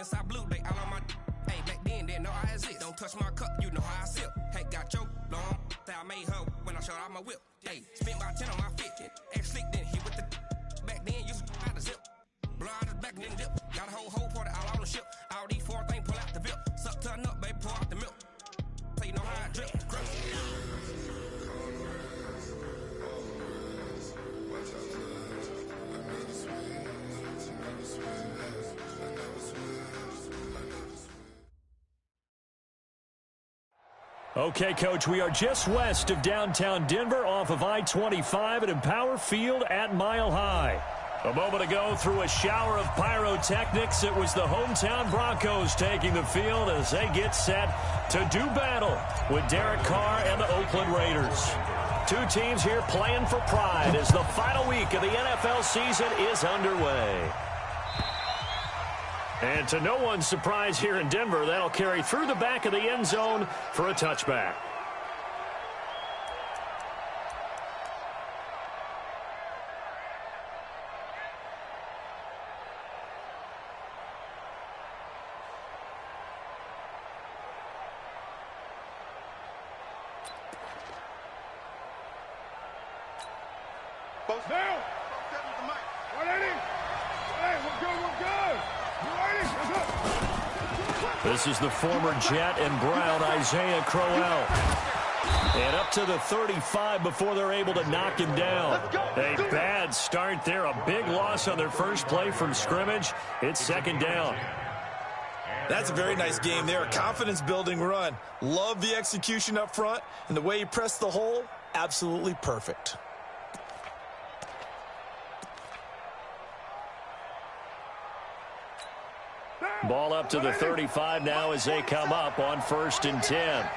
inside blue, they all on my. Hey, back then, didn't know I exist. Don't touch my cup, you know how I sip. Hey, got your long. Say I made her when I showed out my whip. Hey, spent my 10 on my fit. X slick, then hit with the. Back then, used to out the zip. Blow out the back, then dip. Got a whole party all on the ship. All these four things pull out the bip. Suck to a nut, baby, pour out the milk. So you know how I drip. Crush. Okay, Coach, we are just west of downtown Denver off of I-25 at Empower Field at Mile High. A moment ago, through a shower of pyrotechnics, it was the hometown Broncos taking the field as they get set to do battle with Derek Carr and the Oakland Raiders. Two teams here playing for pride as the final week of the NFL season is underway. And to no one's surprise here in Denver, that'll carry through the back of the end zone for a touchback. Both down. 180. Hey, we're good, we're good. This is the former Jet and Brown, Isaiah Crowell. And up to the 35 before they're able to knock him down. A bad start there. A big loss on their first play from scrimmage. It's second down. That's a very nice game there. A confidence-building run. Love the execution up front. And the way he pressed the hole, absolutely perfect. Ball up to the 35 now as they come up on 1st and 10.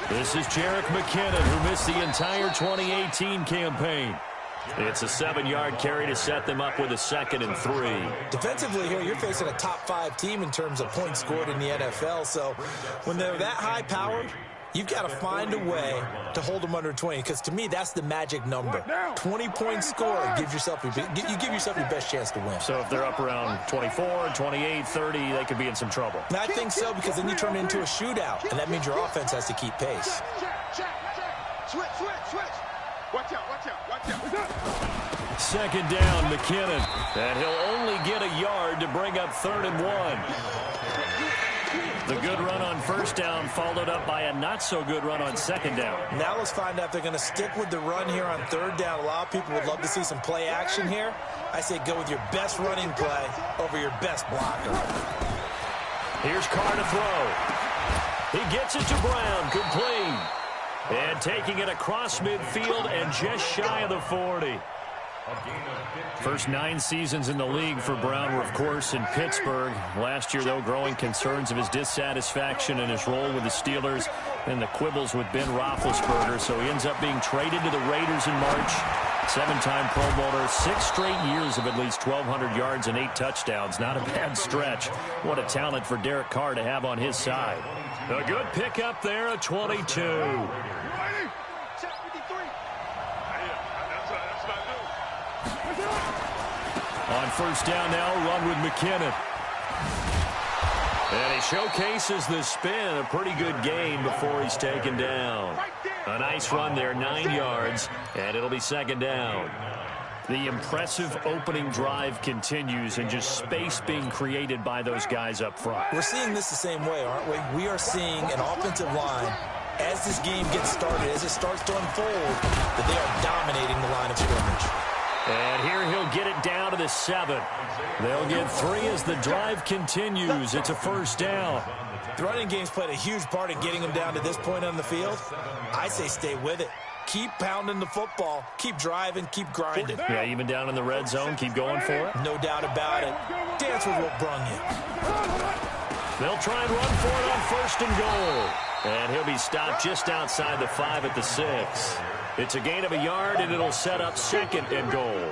This is Jerick McKinnon, who missed the entire 2018 campaign. It's a 7-yard carry to set them up with a 2nd and 3. Defensively here, you're facing a top-5 team in terms of points scored in the NFL. So when they're that high-powered, you've got to find a way to hold them under 20, because to me, that's the magic number. 20-point score gives yourself you give yourself your best chance to win. So if they're up around 24, 28, 30, they could be in some trouble. And I think so, because then you turn it into a shootout, and that means your offense has to keep pace. Switch. Watch out. 2nd down, McKinnon. And he'll only get a yard to bring up 3rd and 1. The good run on 1st down followed up by a not-so-good run on 2nd down. Now let's find out if they're going to stick with the run here on 3rd down. A lot of people would love to see some play action here. I say go with your best running play over your best blocker. Here's Carr to throw. He gets it to Brown, complete. And taking it across midfield and just shy of the 40. First 9 seasons in the league for Brown were, of course, in Pittsburgh. Last year, though, growing concerns of his dissatisfaction in his role with the Steelers and the quibbles with Ben Roethlisberger. So he ends up being traded to the Raiders in March. 7-time Pro Bowler, 6 straight years of at least 1,200 yards and 8 touchdowns. Not a bad stretch. What a talent for Derek Carr to have on his side. A good pickup there, a 22. On 1st down now, run with McKinnon. And he showcases the spin, a pretty good gain before he's taken down. A nice run there, 9 yards, and it'll be 2nd down. The impressive opening drive continues, and just space being created by those guys up front. We're seeing this the same way, aren't we? We are seeing an offensive line, as this game gets started, as it starts to unfold, that they are dominating the line of scrimmage. And here he'll get it down to the 7. They'll get 3 as the drive continues. It's a 1st down. The running game's played a huge part in getting them down to this point on the field. I say stay with it. Keep pounding the football. Keep driving. Keep grinding. Yeah, even down in the red zone, keep going for it. No doubt about it. Dance with what brung you. They'll try and run for it on 1st and goal. And he'll be stopped just outside the 5 at the 6. It's a gain of a yard, and it'll set up 2nd and goal.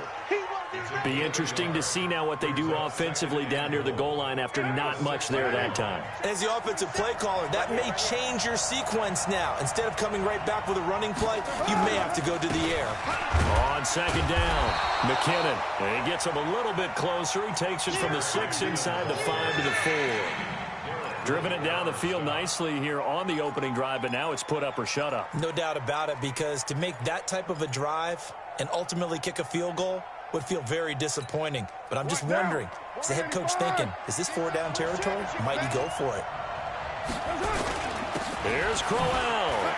Be interesting to see now what they do offensively down near the goal line after not much there that time. As the offensive play caller, that may change your sequence now. Instead of coming right back with a running play, you may have to go to the air. On second down, McKinnon. He gets him a little bit closer. He takes it from the 6 inside the 5 to the 4. Driven it down the field nicely here on the opening drive, but now it's put up or shut up. No doubt about it, because to make that type of a drive and ultimately kick a field goal would feel very disappointing. But I'm just wondering, is the head coach thinking, is this 4-down territory? Might he go for it? Here's Crowell.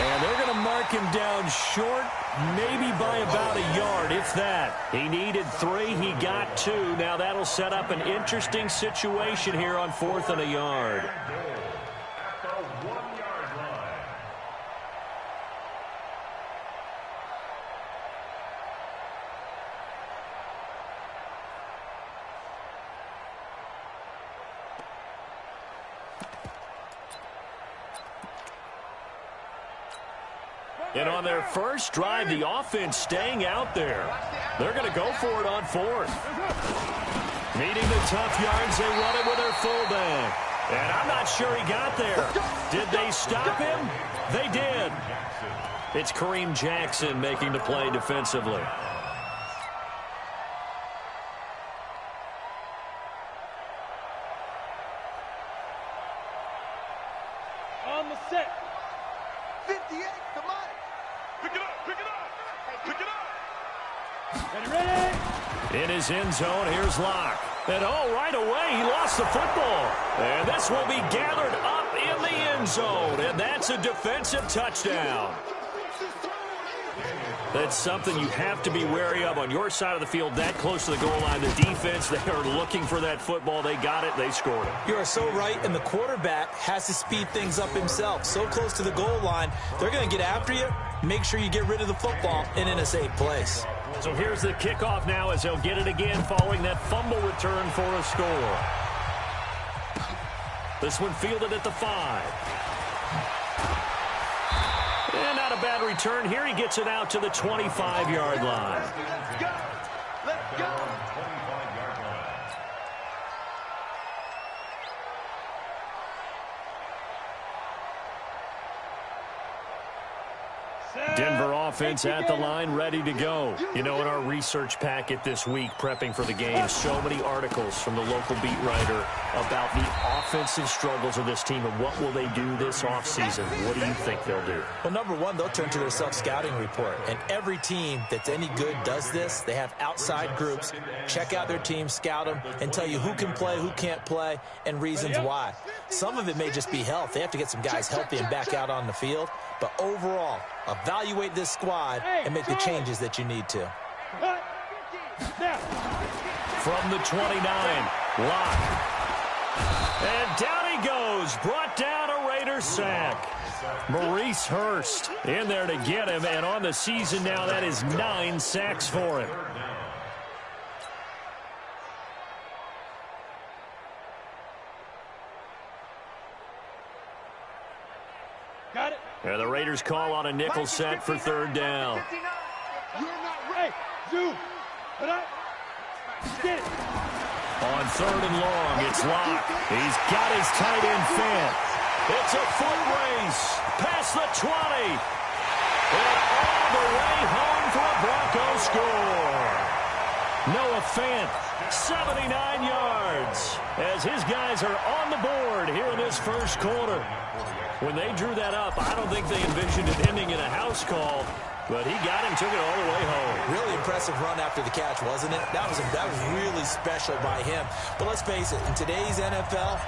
And they're going to mark him down short, maybe by about a yard, if that. He needed 3. He got 2. Now that'll set up an interesting situation here on 4th and a yard. And on their first drive, the offense staying out there. They're going to go for it on 4th. Meeting the tough yards, they run it with their fullback. And I'm not sure he got there. Did they stop him? They did. It's Kareem Jackson making the play defensively. On the set. 58, come on. Pick it up, pick it up, pick it up. Ready, ready. In his end zone, here's Locke. And oh, right away, he lost the football. And this will be gathered up in the end zone. And that's a defensive touchdown. That's something you have to be wary of on your side of the field, that close to the goal line. The defense, they are looking for that football. They got it. They scored it. You are so right, and the quarterback has to speed things up himself. So close to the goal line, they're going to get after you. Make sure you get rid of the football and in a safe place. So here's the kickoff now as they'll get it again following that fumble return for a score. This one fielded at the 5. And not a bad return here. He gets it out to the 25-yard line. Let's go. Let's go. Denver offense at the line, ready to go. You know, in our research packet this week, prepping for the game, so many articles from the local beat writer about the offensive struggles of this team and what will they do this offseason. What do you think they'll do? Well, number one, they'll turn to their self-scouting report. And every team that's any good does this. They have outside groups, check out their team, scout them, and tell you who can play, who can't play, and reasons why. Some of it may just be health. They have to get some guys healthy and back out on the field. But overall, evaluate this squad and make the changes that you need to. From the 29, Locke. And down he goes. Brought down a Raider sack. Maurice Hurst in there to get him. And on the season now, that is 9 sacks for him. Got it. And the Raiders call on a nickel set for 3rd down. You're not ready. Zoom. Put up. Get it. On 3rd and long, it's Locke. He's got his tight end Fant. It's a foot race past the 20. And all the way home for a Broncos score. Noah Fant, 79 yards, as his guys are on the board here in this first quarter. When they drew that up, I don't think they envisioned it ending in a house call, but he got him, took it all the way home. Really impressive run after the catch, wasn't it? That was really special by him. But let's face it, in today's NFL,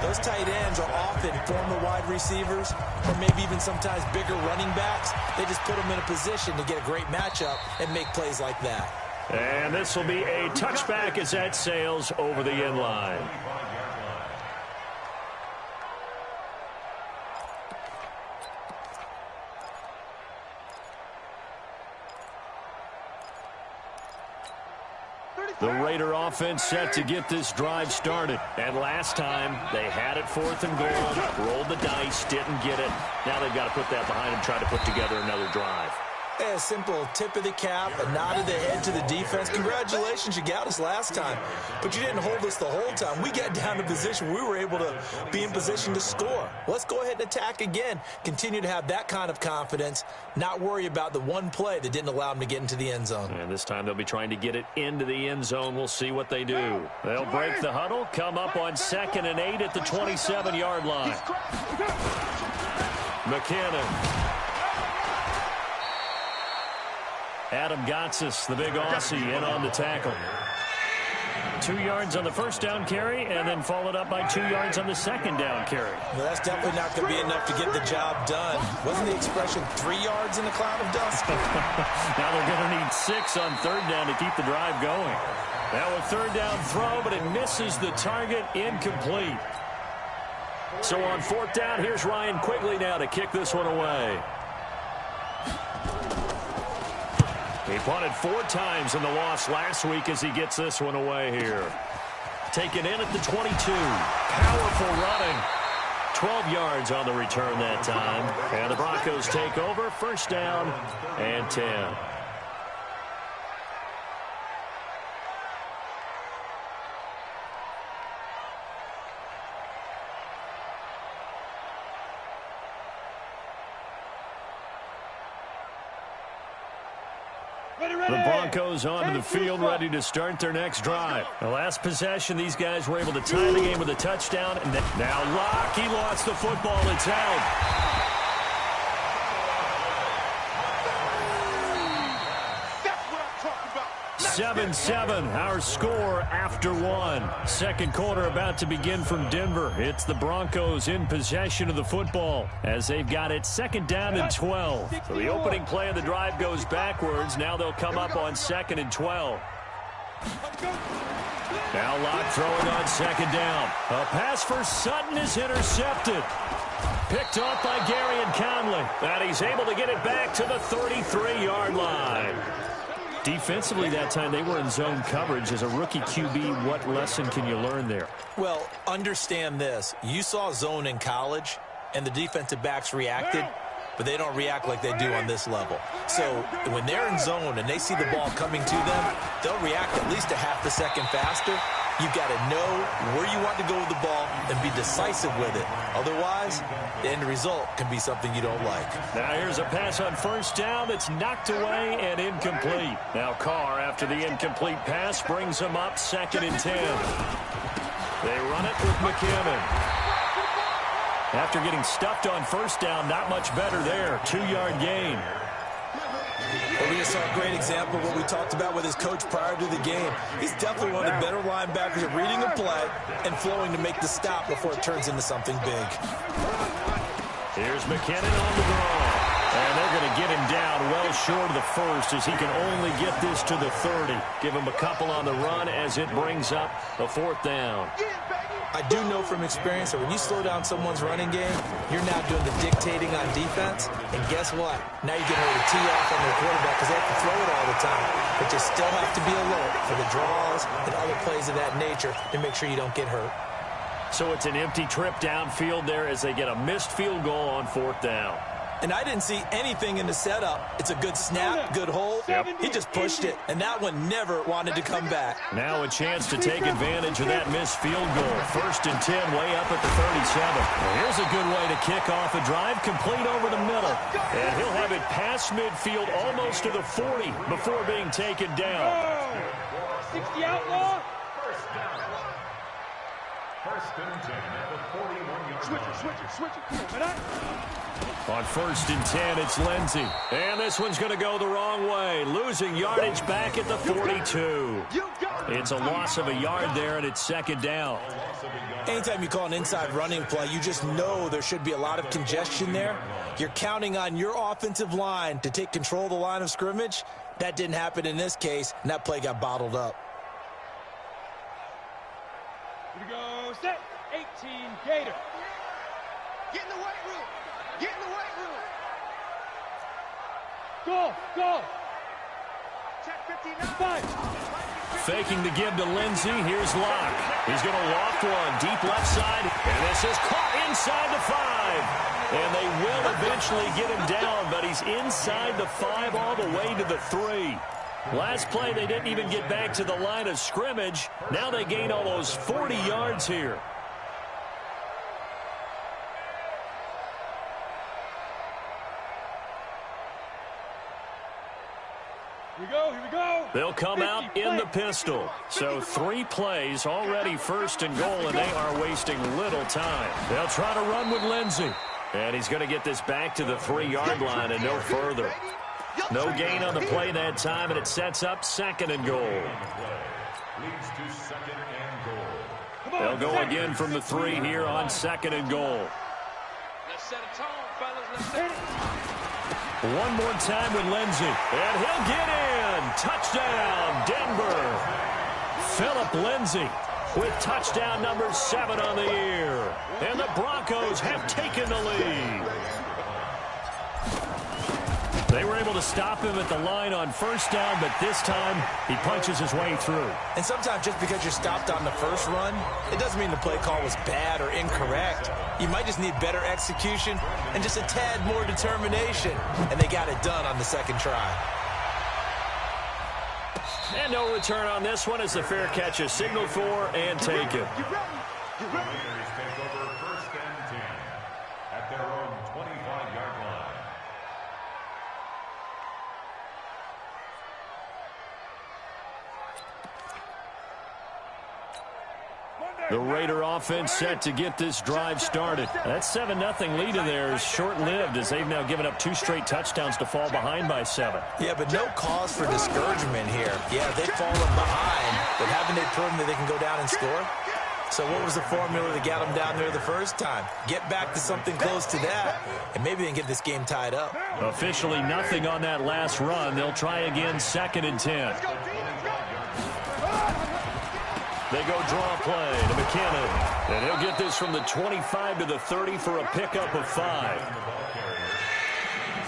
those tight ends are often former wide receivers or maybe even sometimes bigger running backs. They just put them in a position to get a great matchup and make plays like that. And this will be a touchback as that sails over the end line. The Raider offense set to get this drive started. And last time, they had it 4th and goal, rolled the dice, didn't get it. Now they've got to put that behind and try to put together another drive. A simple tip of the cap, a nod of the head to the defense. Congratulations, you got us last time, but you didn't hold us the whole time. We got down to position. We were able to be in position to score. Let's go ahead and attack again. Continue to have that kind of confidence, not worry about the one play that didn't allow them to get into the end zone. And this time they'll be trying to get it into the end zone. We'll see what they do. They'll break the huddle, come up on 2nd and 8 at the 27-yard line. McKinnon. Adam Gotsis, the big Aussie, in on the tackle. 2 yards on the first down carry, and then followed up by 2 yards on the second down carry. Well, that's definitely not going to be enough to get the job done. Wasn't the expression 3 yards in a cloud of dust? Now they're going to need 6 on 3rd down to keep the drive going. Now a 3rd down throw, but it misses the target, incomplete. So on 4th down, here's Ryan Quigley now to kick this one away. He punted 4 times in the loss last week as he gets this one away here. Taken in at the 22. Powerful running. 12 yards on the return that time. And the Broncos take over. 1st down and 10. The Broncos onto the field, ready to start their next drive. The last possession, these guys were able to tie the game with a touchdown. And now Locke, he lost the football. It's held. 7-7, our score after 1. 2nd quarter about to begin from Denver. It's the Broncos in possession of the football as they've got it 2nd down and 12. So the opening play of the drive goes backwards. Now they'll come up on 2nd and 12. Now Locke throwing on 2nd down. A pass for Sutton is intercepted. Picked off by Gary and Conley. And he's able to get it back to the 33-yard line. Defensively that time, they were in zone coverage. As a rookie QB, what lesson can you learn there? Well, understand this. You saw zone in college, and the defensive backs reacted, but they don't react like they do on this level. So when they're in zone and they see the ball coming to them, they'll react at least a half a second faster. You've got to know where you want to go with the ball and be decisive with it. Otherwise, the end result can be something you don't like. Now here's a pass on 1st down that's knocked away and incomplete. Now Carr, after the incomplete pass, brings him up 2nd and 10. They run it with McKinnon. After getting stuffed on 1st down, not much better there. 2-yard gain. Well, we just saw a great example of what we talked about with his coach prior to the game. He's definitely one of the better linebackers at reading a play and flowing to make the stop before it turns into something big. Here's McKinnon on the draw. And they're going to get him down well short of the 1st as he can only get this to the 30. Give him a couple on the run as it brings up a 4th down. I do know from experience that when you slow down someone's running game, you're now doing the dictating on defense. And guess what? Now you're getting ready to tee off on their quarterback because they have to throw it all the time. But you still have to be alert for the draws and other plays of that nature to make sure you don't get hurt. So it's an empty trip downfield there as they get a missed field goal on 4th down. And I didn't see anything in the setup. It's a good snap, good hold. Yep. He just pushed it, and that one never wanted to come back. Now a chance to take advantage of that missed field goal. 1st and 10, way up at the 37. Well, here's a good way to kick off a drive, complete over the middle. And he'll have it past midfield, almost to the 40, before being taken down. 60 outlaw. 1st and 10 at the 41-yard line. Switch it. On 1st and 10, it's Lindsey. And this one's going to go the wrong way. Losing yardage back at the 42. It's a loss of a yard there, and it's 2nd down. Anytime you call an inside running play, you just know there should be a lot of congestion there. You're counting on your offensive line to take control of the line of scrimmage. That didn't happen in this case, and that play got bottled up. Here we go. Set. 18, Gator. Get in the weight room. Get in the weight room. Go. Check 59. 5. Faking the give to Lindsey. Here's Locke. He's going to loft one deep left side. And this is caught inside the 5. And they will eventually get him down, but he's inside the 5 all the way to the 3. Last play, they didn't even get back to the line of scrimmage. Now they gain almost 40 yards here. Here we go. They'll come out in the pistol. So 3 plays, already 1st and goal, and they are wasting little time. They'll try to run with Lindsey. And he's going to get this back to the 3-yard line and no further. No gain on the play that time, and it sets up 2nd and goal. Leads to 2nd and goal. They'll go again from the 3 here on 2nd and goal. Let's set a tone, fellas. Let's set it. One more time with Lindsey. And he'll get in. Touchdown, Denver. Philip Lindsey with touchdown number 7 on the year. And the Broncos have taken the lead. They were able to stop him at the line on 1st down, but this time he punches his way through. And sometimes just because you're stopped on the first run, it doesn't mean the play call was bad or incorrect. You might just need better execution and just a tad more determination. And they got it done on the 2nd try. And no return on this one as the fair catch is signaled for and taken. Raiders take over 1st and 10 at their own 25-yard line. The Raider offense set to get this drive started. That 7-0 lead of theirs short-lived as they've now given up 2 straight touchdowns to fall behind by 7. Yeah, but no cause for discouragement here. Yeah, they've fallen behind, but haven't they proven that they can go down and score? So what was the formula that got them down there the first time? Get back to something close to that, and maybe they can get this game tied up. Officially nothing on that last run. They'll try again 2nd and 10. They go draw play to McKinnon. And he'll get this from the 25 to the 30 for a pickup of 5.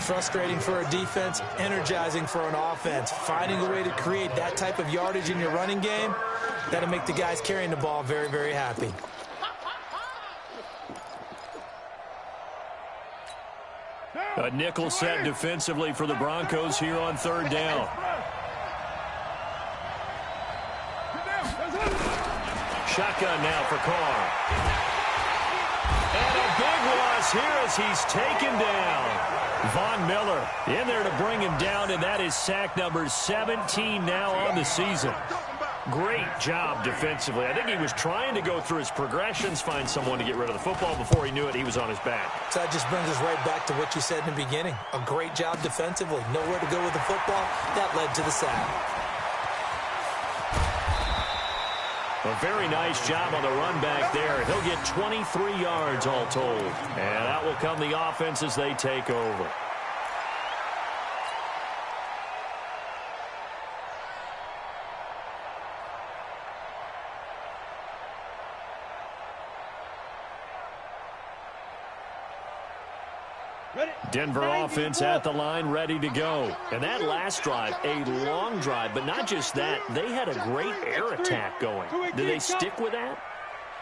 Frustrating for a defense, energizing for an offense. Finding a way to create that type of yardage in your running game, that'll make the guys carrying the ball very, very happy. A nickel set defensively for the Broncos here on 3rd down. Shotgun now for Carr. And a big loss here as he's taken down. Von Miller in there to bring him down, and that is sack number 17 now on the season. Great job defensively. I think he was trying to go through his progressions, find someone to get rid of the football. Before he knew it, he was on his back. So that just brings us right back to what you said in the beginning. A great job defensively. Nowhere to go with the football. That led to the sack. A very nice job on the run back there. He'll get 23 yards all told. And out will come the offense as they take over. Denver offense at the line, ready to go. And that last drive, a long drive, but not just that, they had a great air attack going. Do they stick with that?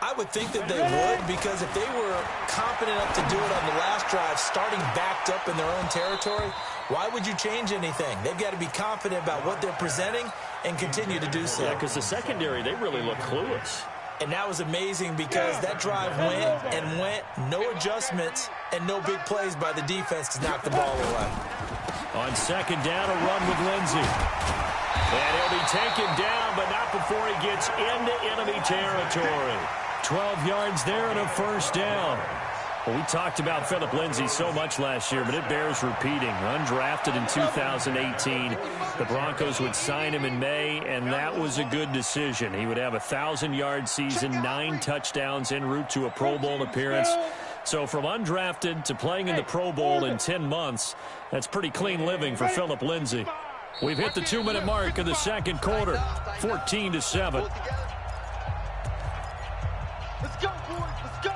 I would think that they would, because if they were competent enough to do it on the last drive, starting backed up in their own territory, why would you change anything? They've got to be confident about what they're presenting and continue to do so. Yeah, because the secondary, they really look clueless. And that was amazing because that drive went and went, no adjustments, and no big plays by the defense to knock the ball away. On 2nd down, a run with Lindsey. And he'll be taken down, but not before he gets into enemy territory. 12 yards there and a 1st down. Well, we talked about Philip Lindsey so much last year, but it bears repeating. Undrafted in 2018. The Broncos would sign him in May, and that was a good decision. He would have a 1,000-yard season, 9 touchdowns en route to a Pro Bowl appearance. So from undrafted to playing in the Pro Bowl in 10 months, that's pretty clean living for Philip Lindsey. We've hit the 2-minute mark in the 2nd quarter, 14-7. Let's go, boys. Let's go.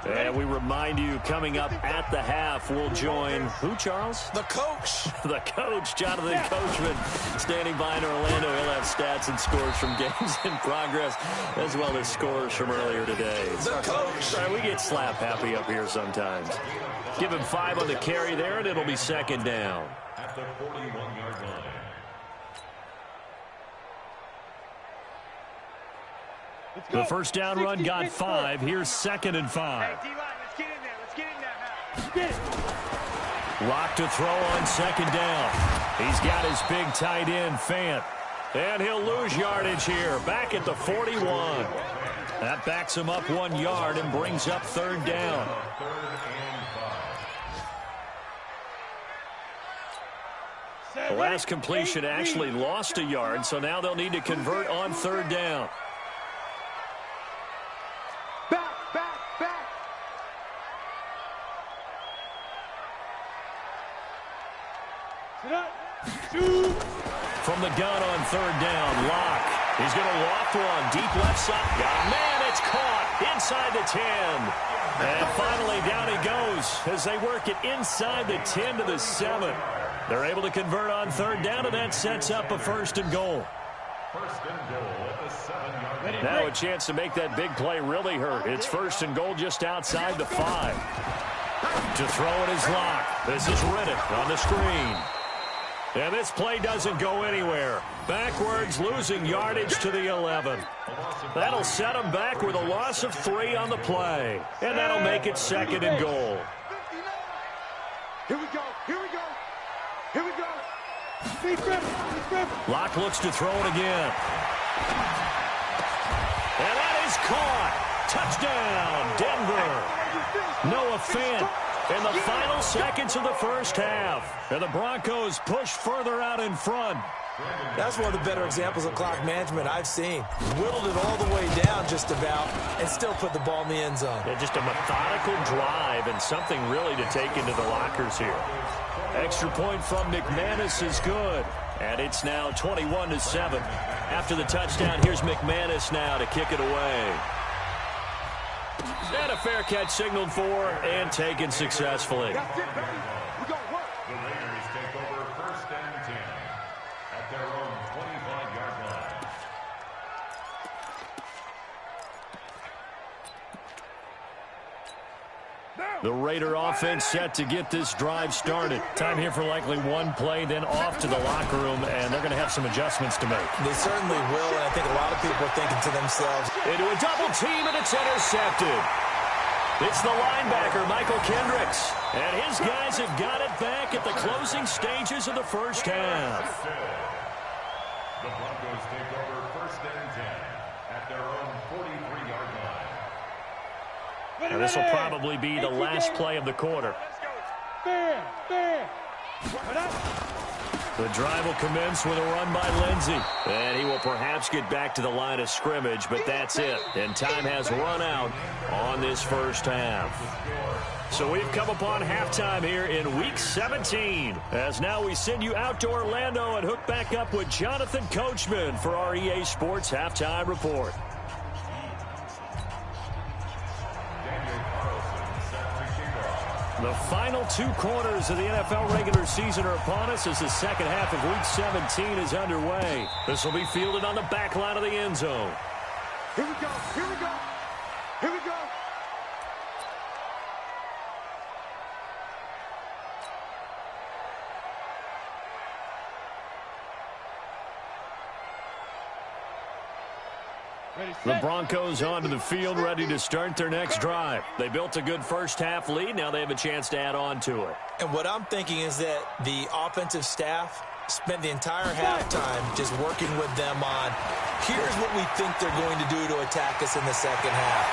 And we remind you, coming up at the half, we'll join who, Charles? The coach. The coach, Jonathan Coachman, standing by in Orlando. He'll have stats and scores from games in progress, as well as scores from earlier today. The coach. Sorry, we get slap happy up here sometimes. Give him 5 on the carry there, and it'll be second down. At the 41-yard line. The first down run got 5. Here's 2nd and 5. Hey, D-line, let's get in there. Let's get in there now. Let's get it. Lock to throw on 2nd down. He's got his big tight end, Fant. And he'll lose yardage here, back at the 41. That backs him up 1 yard and brings up 3rd down. The last completion actually lost a yard, so now they'll need to convert on 3rd down. Back. Sit up. Shoot. From the gun on 3rd down, Locke. He's going to loft one, deep left side. Oh, man, it's caught inside the 10. And finally, down he goes as they work it inside the 10 to the 7. They're able to convert on 3rd down, and that sets up a 1st and goal. First and goal at the 7-yard line. Now a chance to make that big play really hurt. It's 1st and goal just outside the 5. To throw it is Locke. This is Riddick on the screen. And this play doesn't go anywhere. Backwards, losing yardage to the 11. That'll set him back with a loss of 3 on the play. And that'll make it 2nd and goal. Here we go. Locke looks to throw it again. And that is caught. Touchdown, Denver. Noah Fant in the final seconds of the first half. And the Broncos push further out in front. That's one of the better examples of clock management I've seen. Whittled it all the way down just about and still put the ball in the end zone. Yeah, just a methodical drive and something really to take into the lockers here. Extra point from McManus is good. And it's now 21-7. After the touchdown, here's McManus now to kick it away. And a fair catch signaled for and taken successfully. That's it, baby. We're going to work. The Raiders take over 1st and 10 at their own 25-yard line. The Raider offense set to get this drive started. Time here for likely one play, then off to the locker room, and they're going to have some adjustments to make. They certainly will, and I think a lot of people are thinking to themselves, Into a double team, and it's intercepted. It's the linebacker, Michael Kendricks. And his guys have got it back at the closing stages of the first half. The Broncos take over 1st and 10 at their own 43-yard line. And this will probably be the last play of the quarter. Fair. The drive will commence with a run by Lindsey. And he will perhaps get back to the line of scrimmage, but that's it. And time has run out on this first half. So we've come upon halftime here in Week 17. As now we send you out to Orlando and hook back up with Jonathan Coachman for our EA Sports Halftime Report. The final 2 quarters of the NFL regular season are upon us as the second half of Week 17 is underway. This will be fielded on the back line of the end zone. Here we go. The Broncos onto the field, ready to start their next drive. They built a good first half lead. Now they have a chance to add on to it. and what I'm thinking is that the offensive staff spent the entire halftime just working with them on, here's what we think they're going to do to attack us in the second half.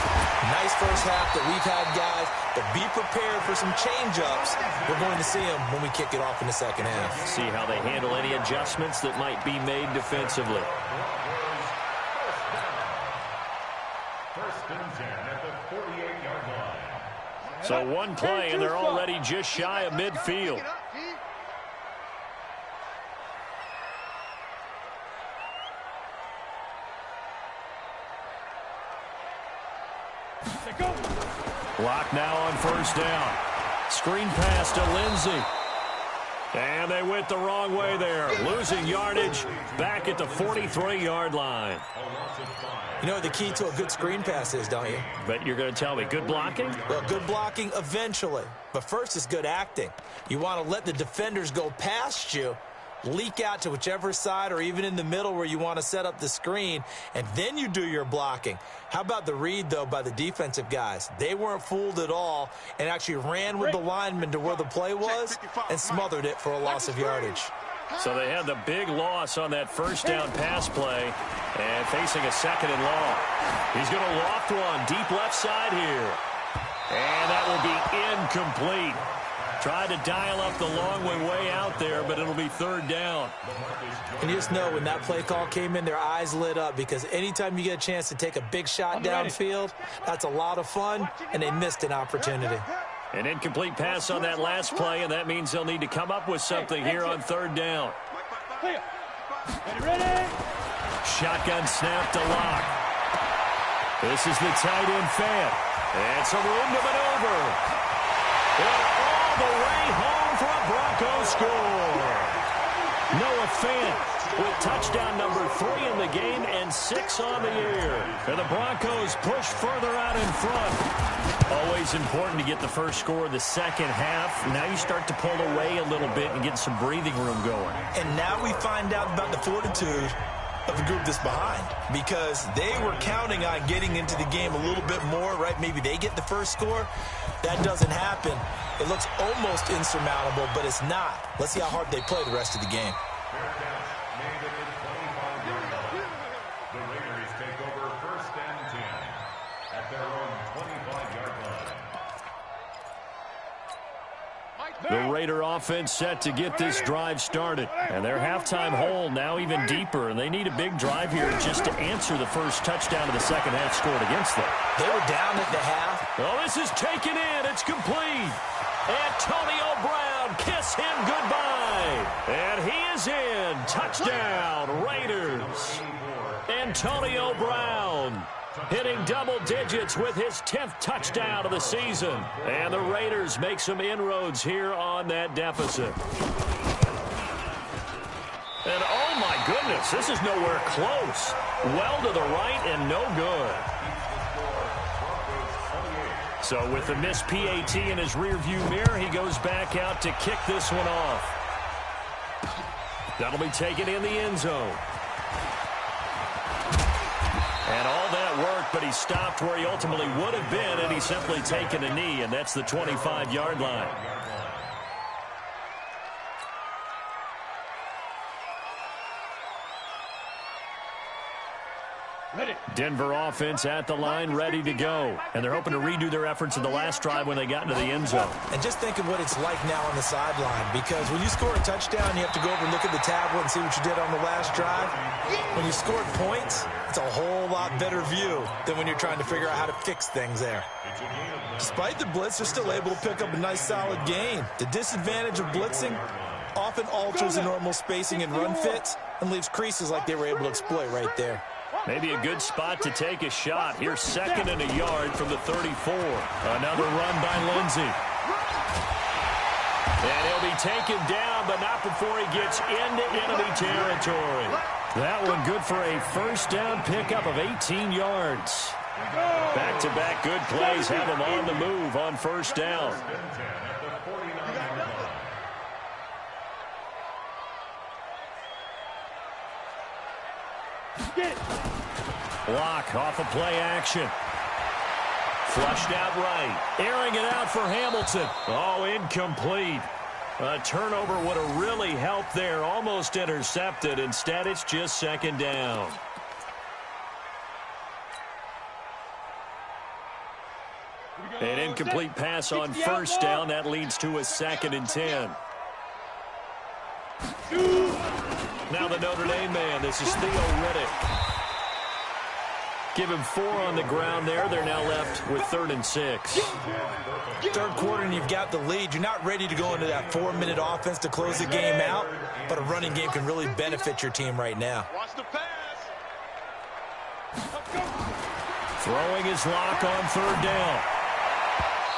Nice first half that we've had, guys, but be prepared for some change-ups. We're going to see them when we kick it off in the second half. See how they handle any adjustments that might be made defensively. First and 10 at the 48-yard line. So one play, and they're already just shy of midfield. Clock now on first down. Screen pass to Lindsey. And they went the wrong way there. Losing yardage back at the 43-yard line. You know what the key to a good screen pass is, don't you? But you're going to tell me, good blocking? Well, good blocking eventually. But first is good acting. You want to let the defenders go past you, leak out to whichever side or even in the middle where you want to set up the screen, and then you do your blocking. How about the read, though, by the defensive guys? They weren't fooled at all and actually ran with the lineman to where the play was and smothered it for a loss of yardage. So they had the big loss on that first down pass play and facing a second and long. He's going to loft one deep left side here. And that will be incomplete. Tried to dial up the long way out there, but it'll be third down. And you just know when that play call came in, their eyes lit up because anytime you get a chance to take a big shot downfield, that's a lot of fun, and they missed an opportunity. An incomplete pass on that last play, and that means they'll need to come up with something here on third down. Ready? Shotgun snap to Locke. This is the tight end Fant. And some room to maneuver. And all the way home for a Broncos score. Noah Fant with touchdown number 3 in the game and 6 on the year. And the Broncos push further out in front. Always important to get the first score of the second half. Now you start to pull away a little bit and get some breathing room going. And now we find out about the fortitude of the group that's behind, because they were counting on getting into the game a little bit more, right? Maybe they get the first score. That doesn't happen. It looks almost insurmountable, but it's not. Let's see how hard they play the rest of the game. The Raiders take over first and 10 at their own 25-yard line. The Raider offense set to get this drive started. And their halftime hole now even deeper. And they need a big drive here just to answer the first touchdown of the second half scored against them. They were down at the half. Oh, this is taken in. It's complete. Antonio Brown, kiss him goodbye. And he is in. Touchdown, Raiders. Antonio Brown hitting double digits with his 10th touchdown of the season. And the Raiders make some inroads here on that deficit. And oh my goodness, this is nowhere close. Well to the right and no good. So with the missed PAT in his rearview mirror, he goes back out to kick this one off. That'll be taken in the end zone. And all that worked, but he stopped where he ultimately would have been, and he's simply taken a knee, and that's the 25-yard line. Denver offense at the line, ready to go. And they're hoping to redo their efforts in the last drive when they got into the end zone. And just think of what it's like now on the sideline, because when you score a touchdown, you have to go over and look at the tablet and see what you did on the last drive. When you scored points, it's a whole lot better view than when you're trying to figure out how to fix things there. Despite the blitz, they're still able to pick up a nice solid gain. The disadvantage of blitzing often alters the normal spacing and run fits and leaves creases like they were able to exploit right there. Maybe a good spot to take a shot. Here's second and a yard from the 34. Another run by Lindsey. And he'll be taken down, but not before he gets into enemy territory. That one good for a first down pickup of 18 yards. Back-to-back good plays have him on the move on first down. Block off of play action. Flushed out right. Airing it out for Hamilton. Oh, incomplete. A turnover would have really helped there. Almost intercepted. Instead, it's just second down. An incomplete pass on first down. That leads to a second and 10. Now the Notre Dame man. This is Theo Riddick. Give him 4 on the ground there. They're now left with 3rd and 6. Third quarter and you've got the lead. You're not ready to go into that 4-minute offense to close the game out, but a running game can really benefit your team right now. Watch the pass. Throwing his lock on 3rd down.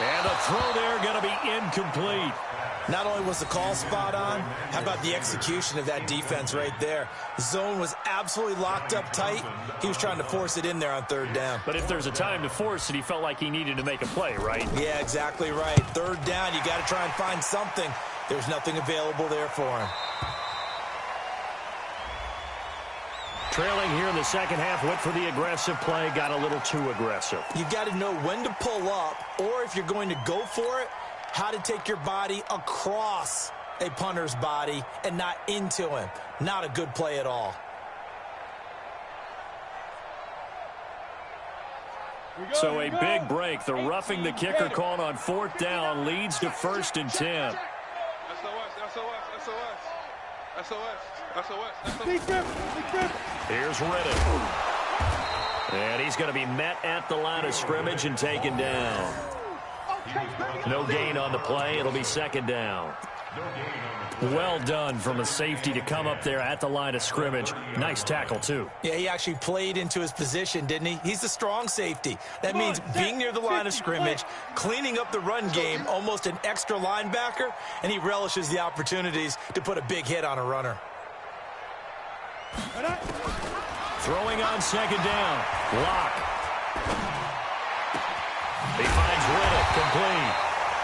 And the throw there going to be incomplete. Not only was the call spot on, how about the execution of that defense right there? The zone was absolutely locked up tight. He was trying to force it in there on third down. But if there's a time to force it, he felt like he needed to make a play, right? Yeah, exactly right. Third down, you got to try and find something. There's nothing available there for him. Trailing here in the second half, went for the aggressive play, got a little too aggressive. You've got to know when to pull up, or if you're going to go for it, how to take your body across a punter's body and not into him. Not a good play at all. So a big break. The roughing the kicker called on fourth down leads to 1st and 10. Here's Riddick. And he's going to be met at the line of scrimmage and taken down. No gain on the play. It'll be 2nd down. Well done from a safety to come up there at the line of scrimmage. Nice tackle, too. Yeah, he actually played into his position, didn't he? He's the strong safety. That means being near the line of scrimmage, cleaning up the run game, almost an extra linebacker, and he relishes the opportunities to put a big hit on a runner. Throwing on 2nd down. Lock. He finds Riddick complete.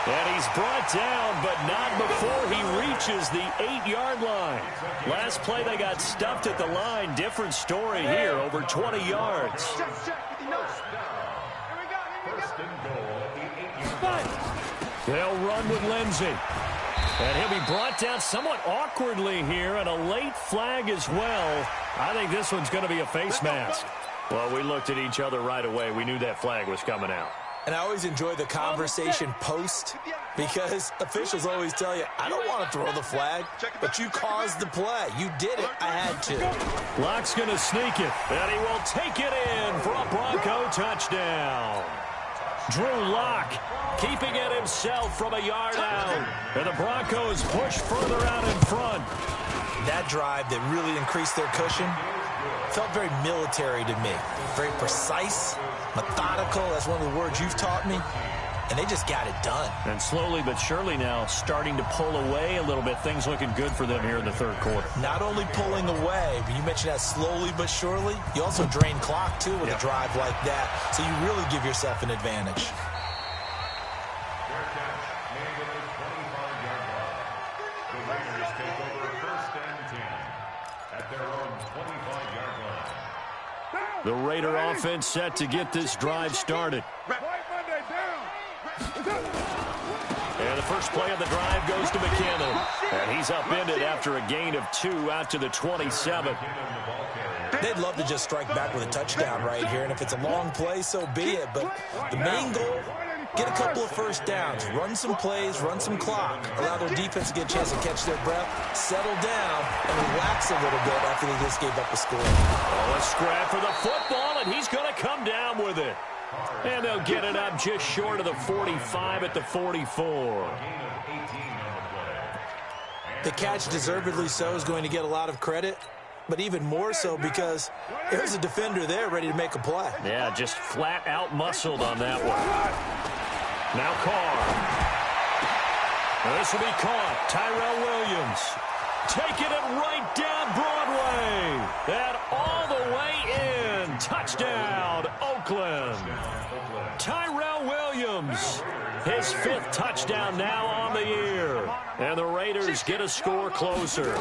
And he's brought down, but not before he reaches the 8-yard line. Last play, they got stuffed at the line. Different story here, over 20 yards. They'll run with Lindsey. And he'll be brought down somewhat awkwardly here, and a late flag as well. I think this one's going to be a face mask. Well, we looked at each other right away. We knew that flag was coming out. And I always enjoy the conversation post, because officials always tell you, I don't want to throw the flag, but you caused the play. You did it. I had to. Lock's going to sneak it, and he will take it in for a Bronco touchdown. Drew Lock keeping it himself from a yard out. And the Broncos push further out in front. That drive that really increased their cushion felt very military to me. Very precise, methodical. That's one of the words you've taught me. And they just got it done. And slowly but surely now starting to pull away a little bit. Things looking good for them here in the third quarter. Not only pulling away, but you mentioned that slowly but surely. You also drain clock, too, with a drive like that. So you really give yourself an advantage. The Raider offense set to get this drive started. And the first play of the drive goes to McKinnon. And he's upended after a gain of 2 out to the 27. They'd love to just strike back with a touchdown right here. And if it's a long play, so be it. But the main goal, get a couple of first downs, run some plays, run some clock, allow their defense to get a chance to catch their breath, settle down, and relax a little bit after they just gave up a score. Oh, a scrap for the football, and he's going to come down with it. And they'll get it up just short of the 45 at the 44. The catch, deservedly so, is going to get a lot of credit, but even more so because there's a defender there ready to make a play. Yeah, just flat out muscled on that one. Now Carr. Now this will be caught. Tyrell Williams taking it right down Broadway. And all the way in. Touchdown, Oakland. Tyrell Williams, his 5th touchdown now on the year. And the Raiders get a score closer.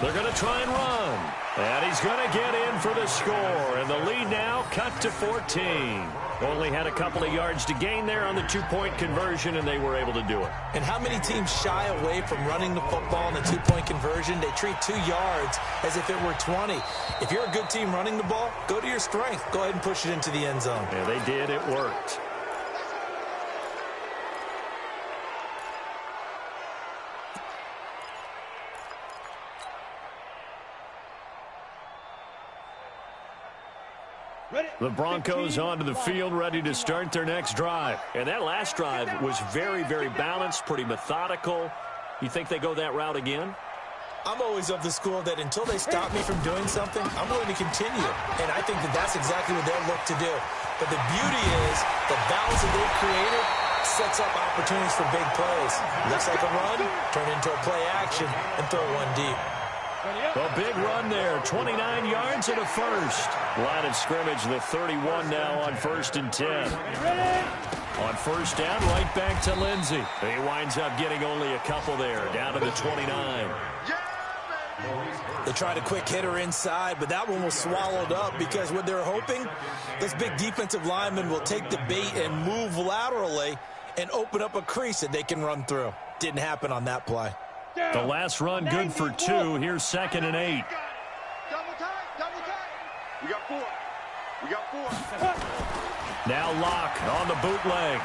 They're going to try and run. And he's going to get in for the score. And the lead now cut to 14. Only had a couple of yards to gain there on the 2-point conversion, and they were able to do it. And how many teams shy away from running the football in a 2-point conversion? They treat 2 yards as if it were 20. If you're a good team running the ball, go to your strength. Go ahead and push it into the end zone. Yeah, they did. It worked. The Broncos onto the field, ready to start their next drive. And that last drive was very, very balanced, pretty methodical. You think they go that route again? I'm always of the school that until they stop me from doing something, I'm willing to continue. And I think that that's exactly what they'll look to do. But the beauty is the balance that they've created sets up opportunities for big plays. Looks like a run, turn into a play action, and throw one deep. A big run there, 29 yards and a first. Line of scrimmage, the 31 now on 1st and 10. On first down, right back to Lindsey. He winds up getting only a couple there, down to the 29. They tried a quick hitter inside, but that one was swallowed up because what they're hoping, this big defensive lineman will take the bait and move laterally and open up a crease that they can run through. Didn't happen on that play. The last run good for 2. Here's 2nd and 8. Double tight. We got 4. Now Locke on the bootleg.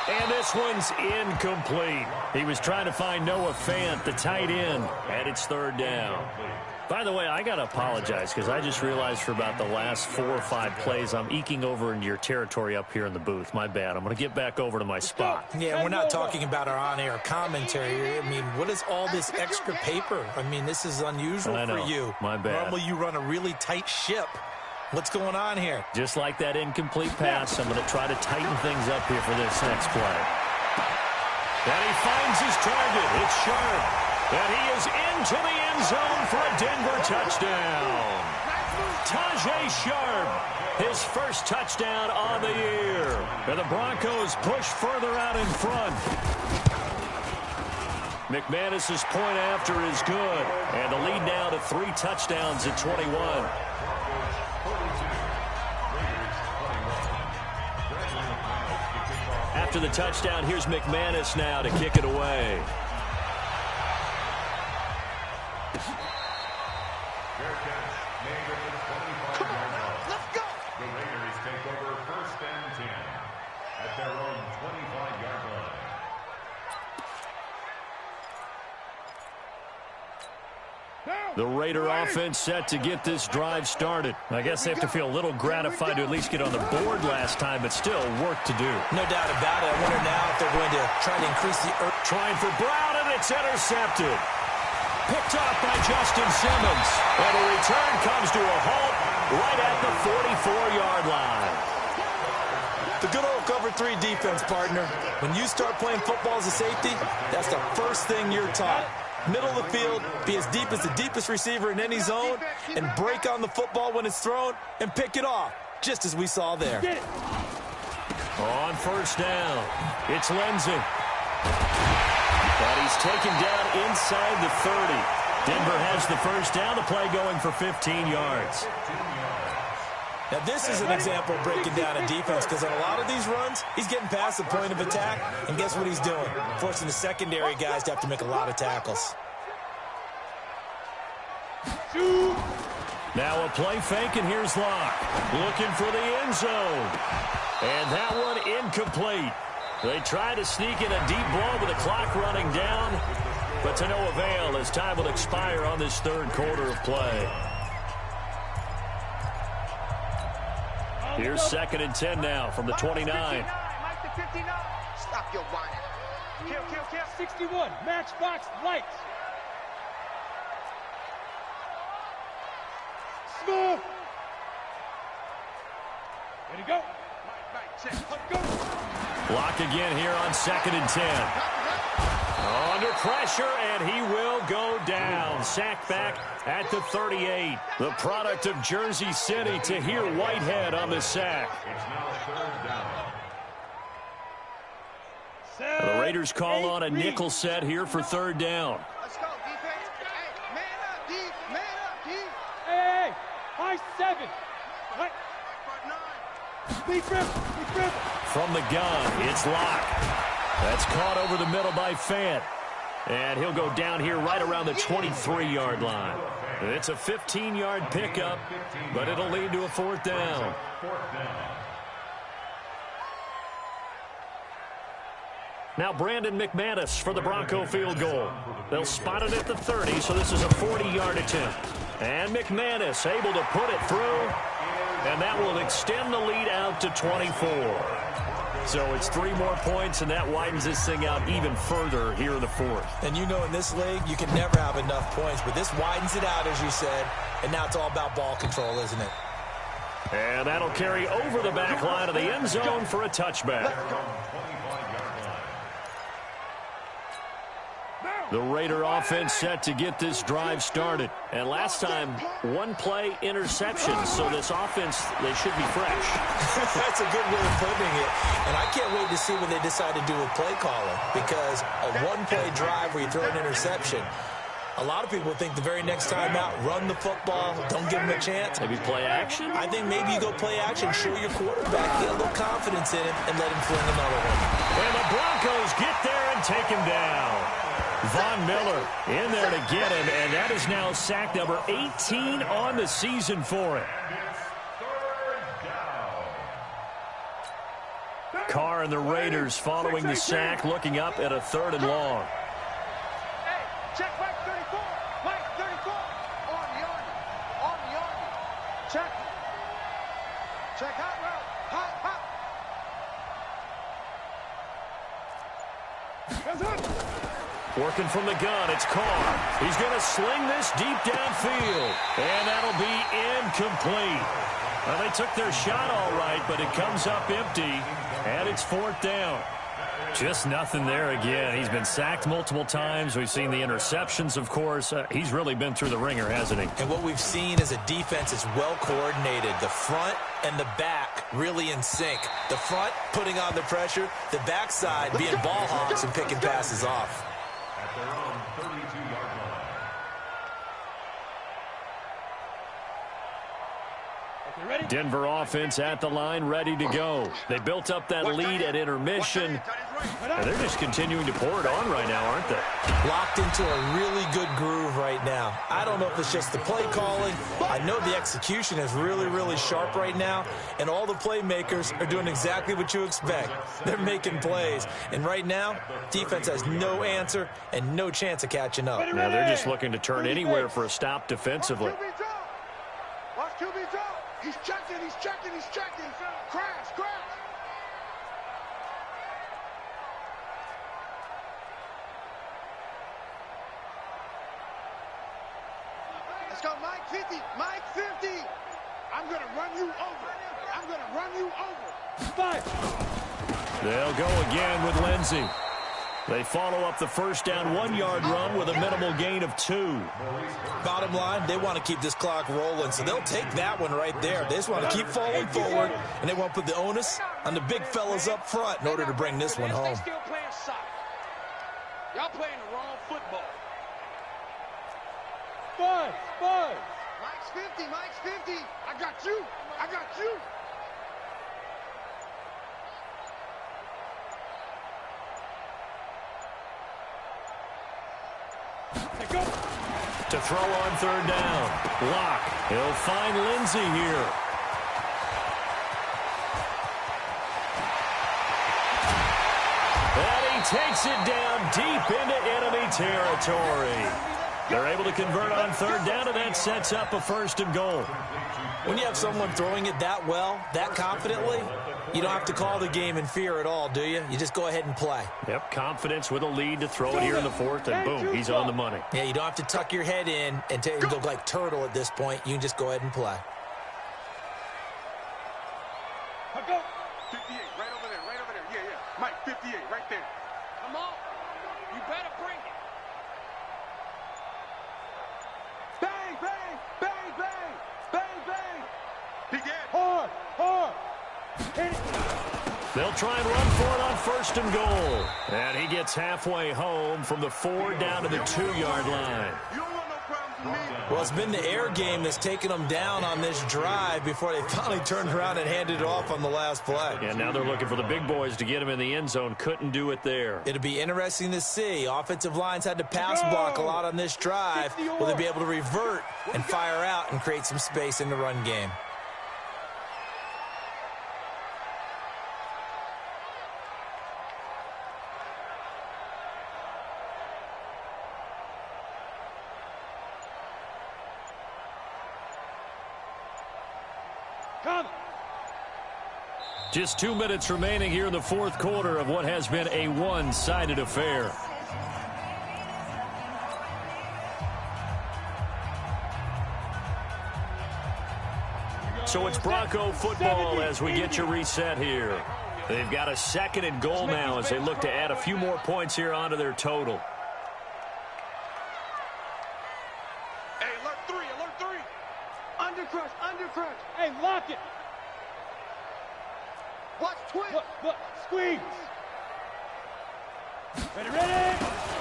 And this one's incomplete. He was trying to find Noah Fant, the tight end, and it's 3rd down. By the way, I got to apologize because I just realized for about the last 4 or 5 plays, I'm eking over into your territory up here in the booth. My bad. I'm going to get back over to my spot. Yeah, we're not talking about our on-air commentary. I mean, what is all this extra paper? I mean, this is unusual for you. My bad. Normally you run a really tight ship. What's going on here? Just like that incomplete pass, I'm going to try to tighten things up here for this next play. And he finds his target. It's Sharp. And he is into the end zone for a Denver touchdown. Tajay Sharp, his first touchdown on the year. And the Broncos push further out in front. McManus's point after is good. And the lead now to 3 touchdowns at 21. After the touchdown, here's McManus now to kick it away. Come on now, let's go. The Raiders take over 1st and 10 at their own 25-yard line. The Raider offense set to get this drive started. I guess they have to feel a little gratified to at least get on the board last time, but still work to do. No doubt about it. I wonder now if they're going to try to increase the... Trying for Brown, and it's intercepted. Picked off by Justin Simmons. And the return comes to a halt right at the 44-yard line. The good old cover 3 defense, partner. When you start playing football as a safety, that's the first thing you're taught. Middle of the field, be as deep as the deepest receiver in any zone, and break on the football when it's thrown and pick it off, just as we saw there. On first down, it's Lindsey. And he's taken down inside the 30. Denver has the first down, the play going for 15 yards. Now, this is an example of breaking down a defense because on a lot of these runs, he's getting past the point of attack, and guess what he's doing? Forcing the secondary guys to have to make a lot of tackles. Now a play fake, and here's Locke. Looking for the end zone. And that one incomplete. They try to sneak in a deep ball with the clock running down, but to no avail as time will expire on this 3rd quarter of play. Here's 2nd and 10 now from the 29. Stop your whining. Kill. 61, matchbox lights. Smooth. Ready to go. Right, check. Let's go. Block again here on 2nd and 10. Under pressure, and he will go down. Sacked back at the 38. The product of Jersey City, Tahir Whitehead on the sack. It's now 3rd down. The Raiders call on a nickel set here for 3rd down. Let's go, defense. Hey, man up, D. Man up, D. Hey, high 7. Right. Speed grip. From the gun, it's Locke. That's caught over the middle by Fant. And he'll go down here right around the 23-yard line. It's a 15-yard pickup, but it'll lead to a 4th down. Now Brandon McManus for the Bronco field goal. They'll spot it at the 30, so this is a 40-yard attempt. And McManus able to put it through, and that will extend the lead out to 24. So it's 3 more points, and that widens this thing out even further here in the 4th. And you know in this league, you can never have enough points, but this widens it out, as you said, and now it's all about ball control, isn't it? And that'll carry over the back line of the end zone for a touchback. The Raider offense set to get this drive started. And last time, one-play interception, so this offense, they should be fresh. That's a good way of putting it. And I can't wait to see what they decide to do with play calling, because a one-play drive where you throw an interception, a lot of people think the very next time out, run the football, don't give them a chance. Maybe play action? I think maybe you go play action, show your quarterback, get a little confidence in him, and let him fling another one. And the Broncos get there and take him down. Von Miller in there to get him, and that is now sack number 18 on the season for him. Carr and the Raiders following the sack, looking up at a 3rd and long. Hey, check Mike 34. Mike 34. On the army. On the army. Check. Check hot route. Hot, hot. Working from the gun, it's Carr. He's going to sling this deep downfield, and that'll be incomplete. Well, they took their shot all right, but it comes up empty, and it's 4th down. Just nothing there again. He's been sacked multiple times. We've seen the interceptions, of course. He's really been through the ringer, hasn't he? And what we've seen is a defense is well coordinated. The front and the back really in sync. The front putting on the pressure, the backside being ball hawks and picking passes off. At their own 32-yard line. Denver offense at the line, ready to go. They built up that lead at intermission, and they're just continuing to pour it on right now, aren't they? Locked into a really good groove right now. I don't know if it's just the play calling. I know the execution is really, really sharp right now, and all the playmakers are doing exactly what you expect. They're making plays, and right now, defense has no answer and no chance of catching up. Now they're just looking to turn anywhere for a stop defensively. Watch QB drop. He's checking, he's checking, he's checking. Crash, crash. Let's go, Mike 50. Mike 50. I'm going to run you over. I'm going to run you over. 5. They'll go again with Lindsey. They follow up the first down 1-yard run with a minimal gain of 2. Bottom line, they want to keep this clock rolling, so they'll take that one right there. They just want to keep falling forward, and they want to put the onus on the big fellas up front in order to bring this one home. Still playing soccer. Y'all playing the wrong football. 5. Mike's 50, Mike's 50. I got you. I got you. To throw on 3rd down. Lock. He'll find Lindsey here. And he takes it down deep into enemy territory. They're able to convert on 3rd down, and that sets up a 1st and goal. When you have someone throwing it that well, that confidently, you don't have to call the game in fear at all, do you? You just go ahead and play. Yep, confidence with a lead to throw it here in the 4th, and boom, he's on the money. Yeah, you don't have to tuck your head in and go like turtle at this point. You can just go ahead and play. Go. 58, right over there. Yeah. Mike, 58, right there. Come on. You better bring it. Bang, bang, bang, bang, bang, bang. He get hard. They'll try and run for it on 1st and goal. And he gets halfway home from the 4 down to the 2-yard line. You don't want no problems with me. Well, it's been the air game that's taken them down on this drive before they finally turned around and handed it off on the last play. And now they're looking for the big boys to get him in the end zone. Couldn't do it there. It'll be interesting to see. Offensive lines had to pass block a lot on this drive. Will they be able to revert and fire out and create some space in the run game? Just 2 minutes remaining here in the 4th quarter of what has been a one-sided affair. So it's Bronco football as we get you reset here. They've got a 2nd and goal now as they look to add a few more points here onto their total. Hey, alert 3, alert 3. Undercrush, undercrush. Hey, lock it. Watch twist. Look, squeeze. Ready.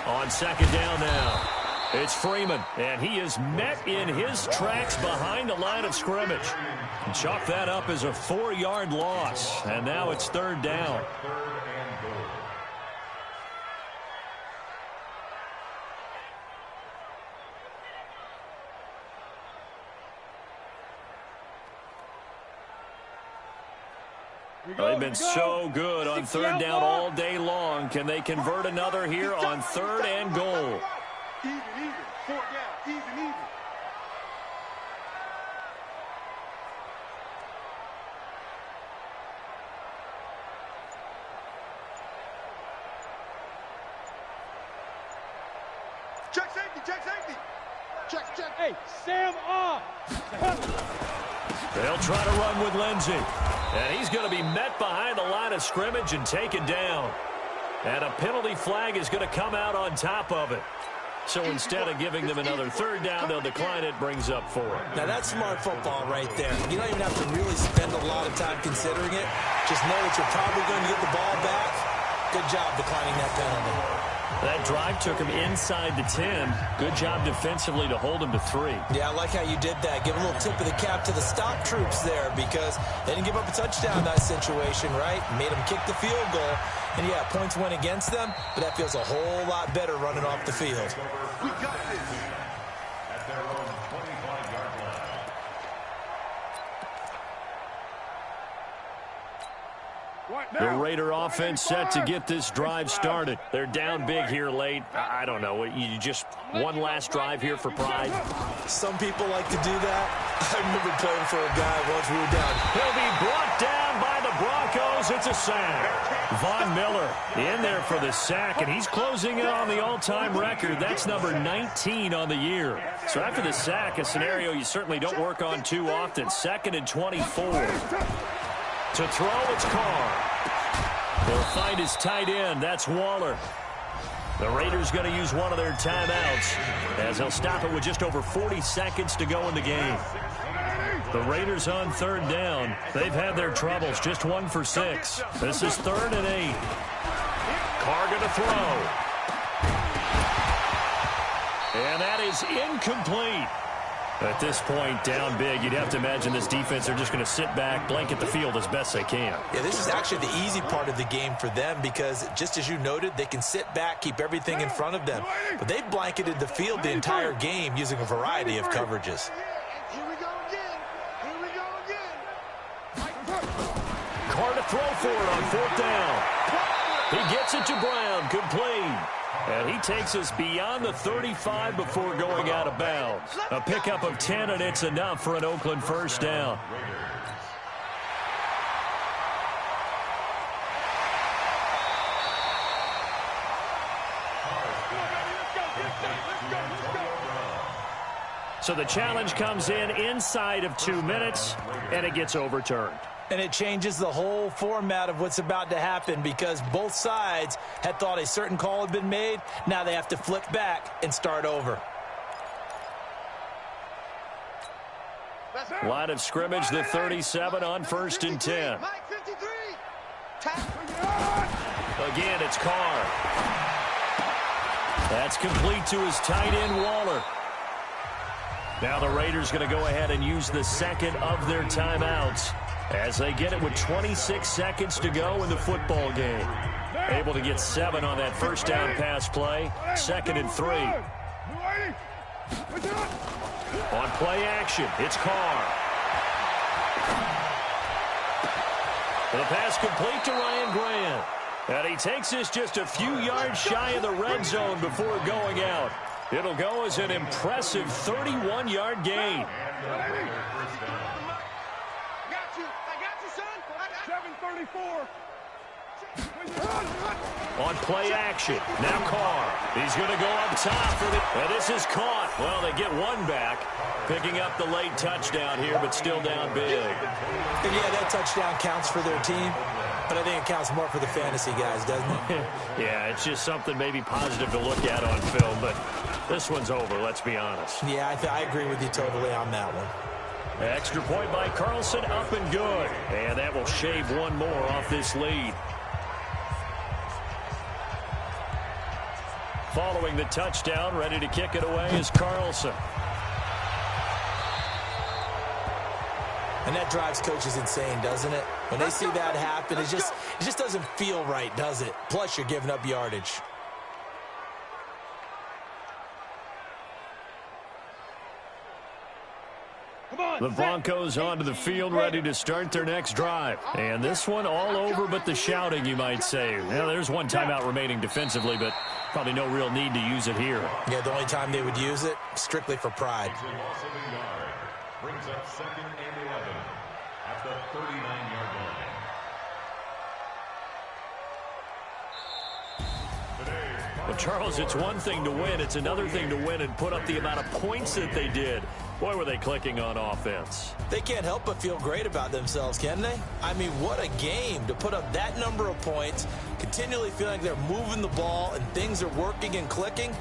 On 2nd down now. It's Freeman, and he is met in his tracks behind the line of scrimmage. Chalk that up as a 4-yard loss, and now it's 3rd down. They've been so good on 3rd down all day long. Can they convert another here on 3rd and goal? Even, 4 down, even. Check safety. Check. Hey, Sam off. They'll try to run with Lindsey. And he's going to be met behind the line of scrimmage and taken down. And a penalty flag is going to come out on top of it. So instead of giving them another 3rd down, they'll decline it, brings up 4. Now, that's smart football right there. You don't even have to really spend a lot of time considering it. Just know that you're probably going to get the ball back. Good job declining that penalty. That drive took him inside the 10. Good job defensively to hold him to 3. Yeah, I like how you did that. Give a little tip of the cap to the stop troops there because they didn't give up a touchdown in that situation, right? Made them kick the field goal. And, yeah, points went against them, but that feels a whole lot better running off the field. We got this. At their own 25-yard line. The Raider offense set to get this drive started. They're down big here late. I don't know. You just one last drive here for pride? Some people like to do that. I remember playing for a guy once we were down. He'll be brought down by the Broncos. It's a sack. Von Miller in there for the sack, and he's closing in on the all-time record. That's number 19 on the year. So after the sack, a scenario you certainly don't work on too often. 2nd and 24. To throw, it's Carr. He'll find his tight end. That's Waller. The Raiders going to use one of their timeouts as they'll stop it with just over 40 seconds to go in the game. The Raiders on 3rd down. They've had their troubles. Just 1 for 6. This is 3rd and 8. Carr going to throw. And that is incomplete. At this point, down big, you'd have to imagine this defense are just going to sit back, blanket the field as best they can. Yeah, this is actually the easy part of the game for them because, just as you noted, they can sit back, keep everything in front of them. But they've blanketed the field the entire game using a variety of coverages. Here we go again. Carr to throw for it on 4th down. He gets it to Brown, complete. And he takes us beyond the 35 before going out of bounds. A pickup of 10, and it's enough for an Oakland 1st down. So the challenge comes in inside of 2 minutes, and it gets overturned. And it changes the whole format of what's about to happen because both sides had thought a certain call had been made. Now they have to flip back and start over. Line of scrimmage, the 37 on 1st and 10. Again, it's Carr. That's complete to his tight end, Waller. Now the Raiders going to go ahead and use the 2nd of their timeouts as they get it with 26 seconds to go in the football game. Able to get 7 on that 1st down pass play. 2nd and 3. On play action, it's Carr. The pass complete to Ryan Grant. And he takes this just a few yards shy of the red zone before going out. It'll go as an impressive 31-yard gain. On play action, now Carr. He's going to go up top for the... And this is caught. Well, they get 1 back. Picking up the late touchdown here, but still down big. And yeah, that touchdown counts for their team, but I think it counts more for the fantasy guys, doesn't it? Yeah, it's just something maybe positive to look at on film, but this one's over, let's be honest. Yeah, I agree with you totally on that one. Extra point by Carlson, up and good. And that will shave one more off this lead. Following the touchdown, ready to kick it away is Carlson. And that drives coaches insane, doesn't it? When they see that happen, it just doesn't feel right, does it? Plus, you're giving up yardage. The Broncos onto the field, ready to start their next drive. And this one all over but the shouting, you might say. Now, there's one timeout remaining defensively, but probably no real need to use it here. Yeah, the only time they would use it, strictly for pride. Brings up 2nd and 11 at the 39-yard line. Well, Charles, it's one thing to win. It's another thing to win and put up the amount of points that they did. Boy, were they clicking on offense. They can't help but feel great about themselves, can they? I mean, what a game to put up that number of points, continually feeling like they're moving the ball and things are working and clicking.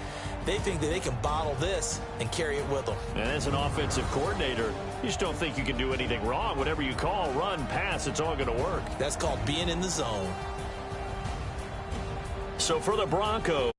They think that they can bottle this and carry it with them. And as an offensive coordinator, you just don't think you can do anything wrong. Whatever you call, run, pass, it's all going to work. That's called being in the zone. So for the Broncos,